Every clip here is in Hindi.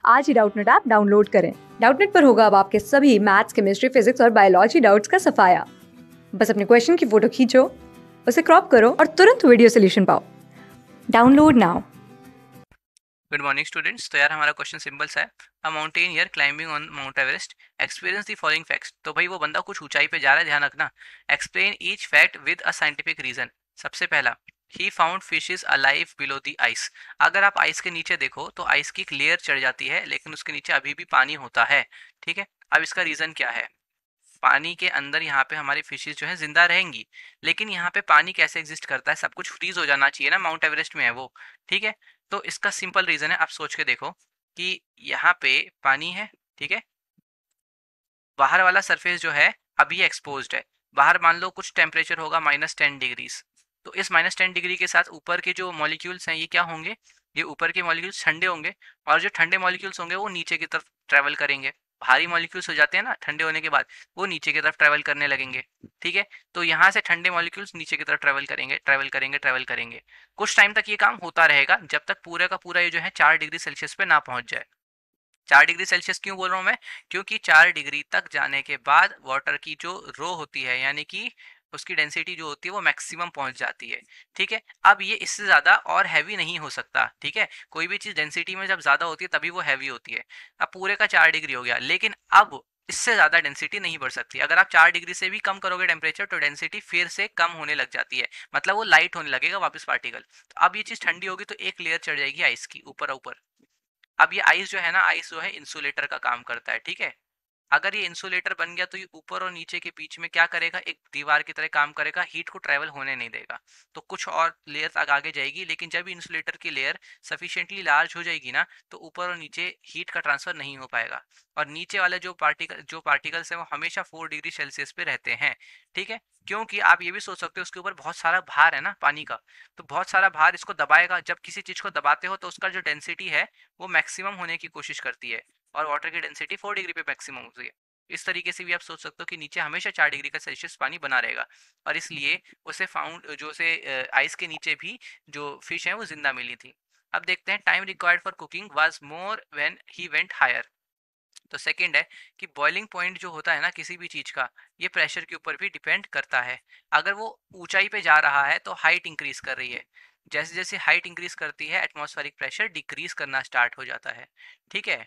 आज ही डाउटनेट ऐप डाउनलोड करें। डाउटनेट पर होगा अब आपके सभी मैथ्स, केमिस्ट्री, फिजिक्स और बायोलॉजी डाउट्स का सफाया। बस अपने क्वेश्चन की फोटो खींचो, उसे क्रॉप करो और तुरंत वीडियो सोल्यूशन पाओ। Download now. Good morning students. तो यार हमारा क्वेश्चन सिंपल सा है। अ mountaineer climbing on mount Everest experience the following facts. तो भाई वो बंदा कुछ ऊंचाई पे जा रहा है, ध्यान रखना। Explain each fact with a scientific reason. सबसे पहला, he found fishes alive below the ice. अगर आप आइस के नीचे देखो तो आइस की एक लेयर चढ़ जाती है, लेकिन उसके नीचे अभी भी पानी होता है। ठीक है, अब इसका रीजन क्या है? पानी के अंदर यहाँ पे हमारी फिशेस जो है जिंदा रहेंगी, लेकिन यहाँ पे पानी कैसे एग्जिस्ट करता है? सब कुछ फ्रीज हो जाना चाहिए ना, माउंट एवरेस्ट में है वो। ठीक है, तो इसका सिंपल रीजन है, आप सोच के देखो कि यहाँ पे पानी है, ठीक है, बाहर वाला सरफेस जो है अभी एक्सपोज्ड है। बाहर मान लो कुछ टेम्परेचर होगा -10 डिग्रीज। तो इस -10 डिग्री के साथ ऊपर के जो मॉलिक्यूल्स हैं ये क्या होंगे? ये ऊपर के मॉलिक्यूल्स ठंडे होंगे, और जो ठंडे मॉलिक्यूल्स होंगे वो नीचे की तरफ ट्रेवल करेंगे। भारी मॉलिक्यूल्स हो जाते हैं ना ठंडे होने के बाद, वो नीचे की तरफ ट्रेवल करने लगेंगे। ठीक है, तो यहाँ से ठंडे मॉलिक्यूल्स नीचे की तरफ ट्रेवल करेंगे, ट्रेवल करेंगे, ट्रेवल करेंगे। कुछ टाइम तक ये काम होता रहेगा, जब तक पूरा का पूरा ये जो है 4 डिग्री सेल्सियस पे ना पहुंच जाए। 4 डिग्री सेल्सियस क्यों बोल रहा हूँ मैं? क्योंकि 4 डिग्री तक जाने के बाद वाटर की जो रो होती है, यानी कि उसकी डेंसिटी जो होती है वो मैक्सिमम पहुंच जाती है। ठीक है, अब ये इससे ज्यादा और हैवी नहीं हो सकता। ठीक है, कोई भी चीज डेंसिटी में जब ज्यादा होती है तभी वो हैवी होती है। अब पूरे का 4 डिग्री हो गया, लेकिन अब इससे ज्यादा डेंसिटी नहीं बढ़ सकती। अगर आप 4 डिग्री से भी कम करोगे टेम्परेचर तो डेंसिटी फिर से कम होने लग जाती है, मतलब वो लाइट होने लगेगा वापस पार्टिकल। तो अब ये चीज ठंडी होगी तो एक लेयर चढ़ जाएगी आइस की ऊपर ऊपर। अब ये आइस जो है ना, आइस जो है इंसुलेटर का काम करता है। ठीक है, अगर ये इंसुलेटर बन गया तो ये ऊपर और नीचे के बीच में क्या करेगा? एक दीवार की तरह काम करेगा, हीट को ट्रेवल होने नहीं देगा। तो कुछ और लेयर तक आगे जाएगी, लेकिन जब इंसुलेटर की लेयर सफिशिएंटली लार्ज हो जाएगी ना, तो ऊपर और नीचे हीट का ट्रांसफर नहीं हो पाएगा। और नीचे वाले जो पार्टिकल्स हैं वो हमेशा 4 डिग्री सेल्सियस पे रहते हैं। ठीक है, क्योंकि आप ये भी सोच सकते हो उसके ऊपर बहुत सारा भार है ना पानी का, तो बहुत सारा भार इसको दबाएगा। जब किसी चीज को दबाते हो तो उसका जो डेंसिटी है वो मैक्सिमम होने की कोशिश करती है, और वाटर की डेंसिटी 4 डिग्री पे मैक्सिमम होती है। इस तरीके से भी आप सोच सकते हो कि नीचे हमेशा 4 डिग्री का सेल्सियस पानी बना रहेगा, और इसलिए उसे फाउंड जो से आइस के नीचे भी जो फिश है वो जिंदा मिली थी। अब देखते हैं, time required for cooking was more when he went higher. तो सेकंड है कि बॉइलिंग पॉइंट जो होता है ना किसी भी चीज का, ये प्रेशर के ऊपर भी डिपेंड करता है। अगर वो ऊंचाई पे जा रहा है तो हाइट इंक्रीज कर रही है, जैसे जैसे हाइट इंक्रीज करती है एटमॉस्फेरिक प्रेशर डिक्रीज करना स्टार्ट हो जाता है। ठीक है,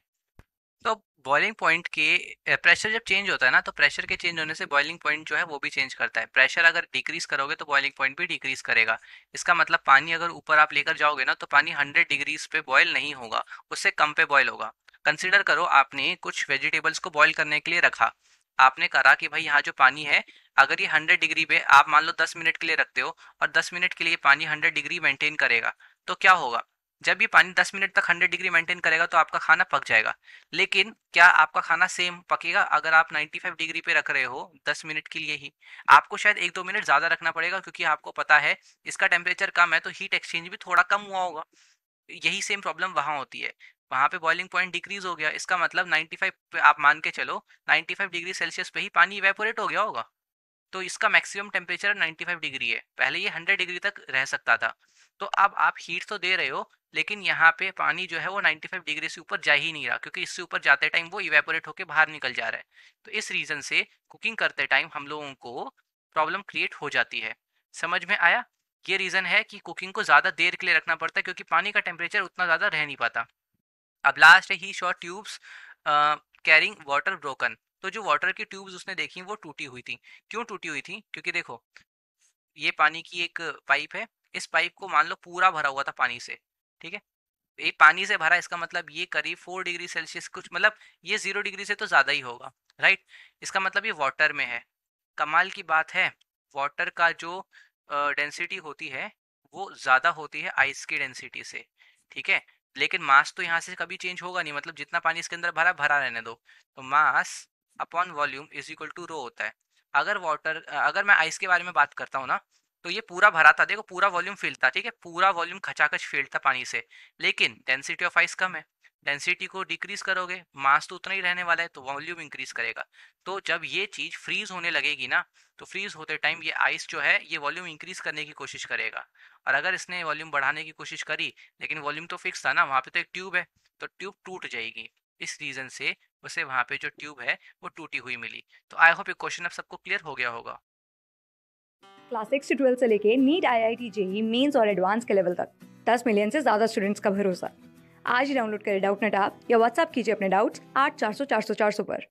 तो बॉइलिंग पॉइंट के प्रेशर जब चेंज होता है ना, तो प्रेशर के चेंज होने से बॉइलिंग पॉइंट जो है वो भी चेंज करता है। प्रेशर अगर डिक्रीज करोगे तो बॉइलिंग पॉइंट भी डिक्रीज करेगा। इसका मतलब पानी अगर ऊपर आप लेकर जाओगे ना, तो पानी 100 डिग्रीज पे बॉयल नहीं होगा, उससे कम पे बॉयल होगा। कंसिडर करो आपने कुछ वेजिटेबल्स को बॉईल करने के लिए रखा। आपने करा कि भाई यहाँ जो पानी है, अगर ये 100 डिग्री पे आप मान लो 10 मिनट के लिए रखते हो, और 10 मिनट के लिए पानी 100 डिग्री मेंटेन करेगा, तो क्या होगा? जब ये पानी 10 मिनट तक 100 डिग्री मेंटेन करेगा तो आपका खाना पक जाएगा। लेकिन क्या आपका खाना सेम पकेगा अगर आप 95 डिग्री पे रख रहे हो 10 मिनट के लिए ही? आपको शायद 1-2 मिनट ज़्यादा रखना पड़ेगा, क्योंकि आपको पता है इसका टेम्परेचर कम है तो हीट एक्सचेंज भी थोड़ा कम हुआ होगा। यही सेम प्रॉब्लम वहाँ होती है। वहाँ पे बॉइलिंग पॉइंट डिक्रीज हो गया, इसका मतलब 95 पे आप मान के चलो, 95 डिग्री सेल्सियस पे ही पानी इवेपोरेट हो गया होगा। तो इसका मैक्सिमम टेम्परेचर 95 डिग्री है, पहले ये 100 डिग्री तक रह सकता था। तो अब आप हीट तो दे रहे हो, लेकिन यहाँ पे पानी जो है वो 95 डिग्री से ऊपर जा ही नहीं रहा, क्योंकि इससे ऊपर जाते टाइम वो इवेपोरेट होकर बाहर निकल जा रहा है। तो इस रीजन से कुकिंग करते टाइम हम लोगों को प्रॉब्लम क्रिएट हो जाती है। समझ में आया? ये रीजन है कि कुकिंग को ज्यादा देर के लिए रखना पड़ता है, क्योंकि पानी का टेम्परेचर उतना ज्यादा रह नहीं पाता। अब लास्ट है, he saw tubes carrying water broken. तो जो वाटर की ट्यूब्स उसने देखी वो टूटी हुई थी। क्यों टूटी हुई थी? क्योंकि देखो, ये पानी की एक पाइप है, इस पाइप को मान लो पूरा भरा हुआ था पानी से। ठीक है, ये पानी से भरा, इसका मतलब ये करीब 4 डिग्री सेल्सियस, कुछ मतलब ये 0 डिग्री से तो ज्यादा ही होगा। राइट, इसका मतलब ये वाटर में है। कमाल की बात है, वाटर का जो डेंसिटी होती है वो ज्यादा होती है आइस की डेंसिटी से। ठीक है, लेकिन मास तो यहाँ से कभी चेंज होगा नहीं, मतलब जितना पानी इसके अंदर भरा भरा रहने दो। तो mass upon volume is equal to rho होता है। अगर मैं आइस के बारे में बात करता हूँ ना, तो ये पूरा भरा था, देखो पूरा वॉल्यूम फिल था। ठीक है, पूरा वॉल्यूम खचाखच फिल था पानी से, लेकिन डेंसिटी ऑफ आइस कम है। डेंसिटी को डिक्रीज करोगे, मास तो उतना ही रहने वाला है, तो वॉल्यूम इंक्रीज करेगा। तो जब ये चीज फ्रीज होने लगेगी ना, तो फ्रीज होते टाइम ये आइस जो है ये वॉल्यूम इंक्रीज करने की कोशिश करेगा। और अगर इसने वॉल्यूम बढ़ाने की कोशिश करी, लेकिन वॉल्यूम तो फिक्स था ना, वहां पे तो एक ट्यूब है, तो ट्यूब टूट जाएगी। इस रीजन से उसे वहां पे जो ट्यूब है वो टूटी हुई मिली। तो आई होप ये क्वेश्चन अब सबको क्लियर हो गया होगा। क्लास 6 से 12 से लेके नीट, IIT, जेई मेंस और एडवांस के लेवल तक 10 मिलियन से ज्यादा स्टूडेंट्स का भरोसा। आज ही डाउनलोड करें डाउटनेट ऐप या व्हाट्सएप कीजिए अपने डाउट्स 8400 400 400 पर।